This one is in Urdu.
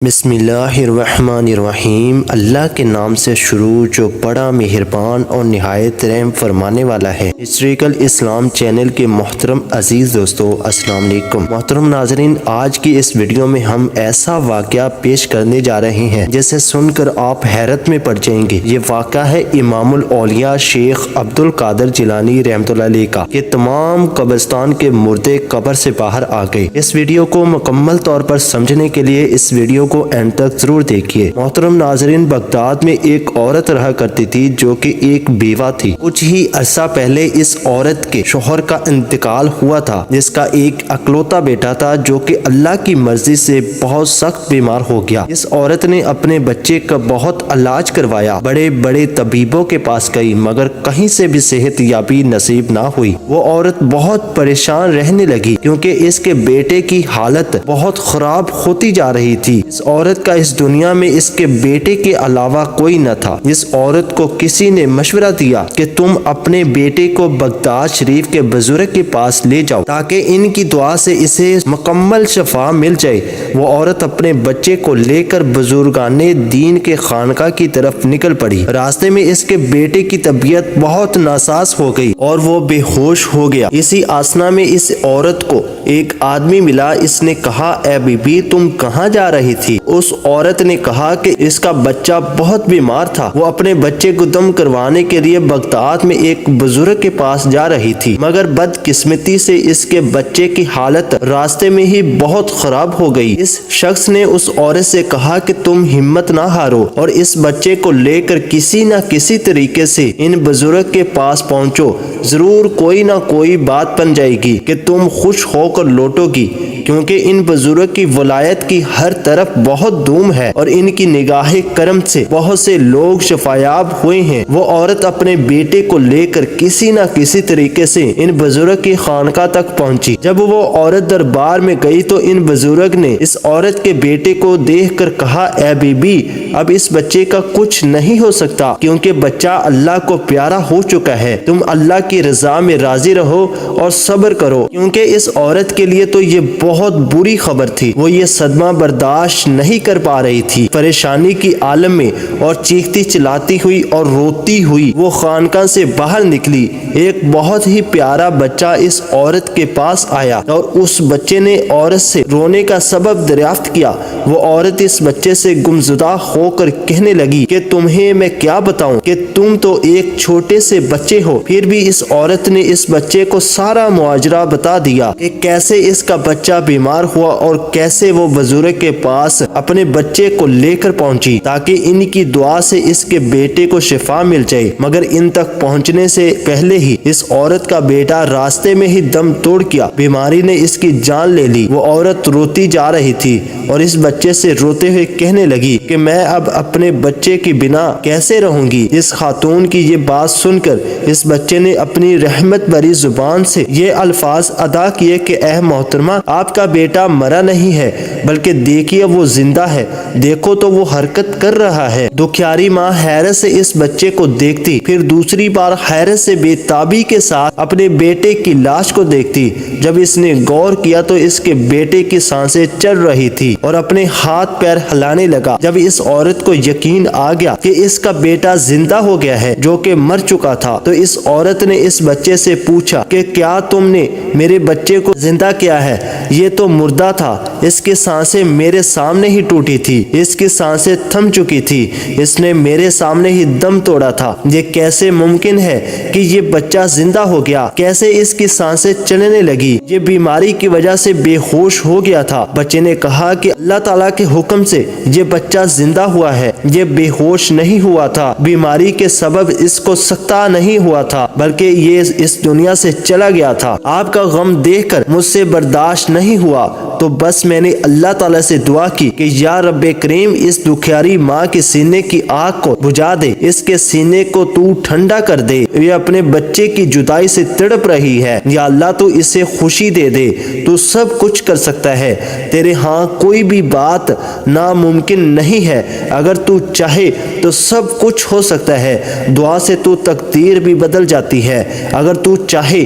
بسم اللہ الرحمن الرحیم۔ اللہ کے نام سے شروع جو بڑا مہربان اور نہایت رحم فرمانے والا ہے۔ ہسٹوریکل اسلام چینل کے محترم عزیز دوستو، السلام علیکم۔ محترم ناظرین، آج کی اس ویڈیو میں ہم ایسا واقعہ پیش کرنے جا رہے ہیں جسے سن کر آپ حیرت میں پڑ جائیں گے۔ یہ واقعہ ہے امام الاولیاء شیخ عبد القادر جیلانی رحمۃ اللہ علیہ کا کہ تمام قبرستان کے مردے قبر سے باہر آ گئے۔ اس ویڈیو کو مکمل طور پر سمجھنے کے لیے اس ویڈیو کو اینڈ تک ضرور دیکھیے۔ محترم ناظرین، بغداد میں ایک عورت رہا کرتی تھی جو کہ ایک بیوہ تھی۔ کچھ ہی عرصہ پہلے اس عورت کے شوہر کا انتقال ہوا تھا، جس کا ایک اکلوتا بیٹا تھا جو کہ اللہ کی مرضی سے بہت سخت بیمار ہو گیا۔ اس عورت نے اپنے بچے کا بہت علاج کروایا، بڑے بڑے طبیبوں کے پاس گئی، مگر کہیں سے بھی صحت یابی نصیب نہ ہوئی۔ وہ عورت بہت پریشان رہنے لگی کیونکہ اس کے بیٹے کی حالت بہت خراب ہوتی جا رہی تھی۔ اس عورت کا اس دنیا میں اس کے بیٹے کے علاوہ کوئی نہ تھا۔ اس عورت کو کسی نے مشورہ دیا کہ تم اپنے بیٹے کو بغداد شریف کے بزرگ کے پاس لے جاؤ تاکہ ان کی دعا سے اسے مکمل شفا مل جائے۔ وہ عورت اپنے بچے کو لے کر بزرگان دین کے خانقاہ کی طرف نکل پڑی۔ راستے میں اس کے بیٹے کی طبیعت بہت ناساز ہو گئی اور وہ بے ہوش ہو گیا۔ اسی آسنا میں اس عورت کو ایک آدمی ملا۔ اس نے کہا، اے بی بی، تم کہاں جا رہی تھی؟ اس عورت نے کہا کہ اس کا بچہ بہت بیمار تھا، وہ اپنے بچے کو دم کروانے کے لیے بغداد میں ایک بزرگ کے پاس جا رہی تھی، مگر بدقسمتی سے اس کے بچے کی حالت راستے میں ہی بہت خراب ہو گئی۔ اس شخص نے اس عورت سے کہا کہ تم ہمت نہ ہارو اور اس بچے کو لے کر کسی نہ کسی طریقے سے ان بزرگ کے پاس پہنچو، ضرور کوئی نہ کوئی بات بن جائے گی کہ تم خوش ہو کر لوٹو گی، کیونکہ ان بزرگ کی ولایت کی ہر طرف بہت دھوم ہے اور ان کی نگاہ کرم سے بہت سے لوگ شفایاب ہوئے ہیں۔ وہ عورت اپنے بیٹے کو لے کر کسی نہ کسی طریقے سے ان بزرگ کی خانقاہ تک پہنچی۔ جب وہ عورت دربار میں گئی تو ان بزرگ نے اس عورت کے بیٹے کو دیکھ کر کہا، اے بی بی، اب اس بچے کا کچھ نہیں ہو سکتا کیونکہ بچہ اللہ کو پیارا ہو چکا ہے۔ تم اللہ کی رضا میں راضی رہو اور صبر کرو، کیونکہ اس عورت کے لیے تو یہ بہت بری خبر تھی۔ وہ یہ صدمہ برداشت نہیں کر پا رہی تھی۔ پریشانی کی عالم میں اور چیختی چلاتی ہوئی اور روتی ہوئی وہ خانقاہ سے باہر نکلی۔ ایک بہت ہی پیارا بچہ اس عورت کے پاس آیا اور اس بچے نے عورت سے رونے کا سبب دریافت کیا۔ وہ عورت اس بچے سے گمزدہ ہو کر کہنے لگی کہ تمہیں میں کیا بتاؤں کہ تم تو ایک چھوٹے سے بچے ہو۔ پھر بھی اس عورت نے اس بچے کو سارا ماجرا بتا دیا کہ کیسے اس کا بچہ بیمار ہوا اور کیسے وہ بزرگ کے پاس اپنے بچے کو لے کر پہنچی تاکہ ان کی دعا سے اس کے بیٹے کو شفا مل جائے، مگر ان تک پہنچنے سے پہلے ہی اس عورت کا بیٹا راستے میں ہی دم توڑ گیا۔ بیماری نے اس کی جان لے لی۔ وہ عورت روتی جا رہی تھی اور اس بچے سے روتے ہوئے کہنے لگی کہ میں اب اپنے بچے کی بنا کیسے رہوں گی۔ اس خاتون کی یہ بات سن کر اس بچے نے اپنی رحمت بھری زبان سے یہ الفاظ ادا کیے کہ اے محترمہ، آپ کا بیٹا مرا نہیں ہے بلکہ دیکھیے وہ زندہ ہے، دیکھو تو وہ حرکت کر رہا ہے۔ دکھیاری ماں حیرت سے اس بچے کو دیکھتی، پھر دوسری بار حیرت سے بے تابی کے ساتھ اپنے بیٹے کی لاش کو دیکھتی۔ جب اس نے غور کیا تو اس کے بیٹے کی سانسیں چل رہی تھی اور اپنے ہاتھ پیر ہلانے لگا۔ جب اس عورت کو یقین آ گیا کہ اس کا بیٹا زندہ ہو گیا ہے جو کہ مر چکا تھا، تو اس عورت نے اس بچے سے پوچھا کہ کیا تم نے میرے بچے کو زندہ کیا ہے؟ یہ تو مردہ تھا، اس کی سانسیں میرے سامنے ہی ٹوٹی تھی، اس کی سانسیں تھم چکی تھی، اس نے میرے سامنے ہی دم توڑا تھا۔ یہ کیسے ممکن ہے کہ یہ بچہ زندہ ہو گیا؟ کیسے اس کی سانسیں چلنے لگی؟ یہ بیماری کی وجہ سے بے ہوش ہو گیا تھا۔ بچے نے کہا کہ اللہ تعالیٰ کے حکم سے یہ بچہ زندہ ہوا ہے، یہ بے ہوش نہیں ہوا تھا، بیماری کے سبب اس کو سکتہ نہیں ہوا تھا بلکہ یہ اس دنیا سے چلا گیا تھا۔ آپ کا غم دیکھ کر مجھ سے برداشت نہیں ہوا تو بس میں نے اللہ تعالیٰ سے دعا کی کہ یا رب کریم، اس دکھیاری ماں کے سینے کی آگ کو بجھا دے، اس کے سینے کو تو ٹھنڈا کر دے، یہ اپنے بچے کی جدائی سے تڑپ رہی ہے، یا اللہ تو اسے خوشی دے دے، تو سب کچھ کر سکتا ہے، تیرے ہاں کوئی بھی بات ناممکن نہیں ہے، اگر تو چاہے تو سب کچھ ہو سکتا ہے، دعا سے تو تقدیر بھی بدل جاتی ہے، اگر تو چاہے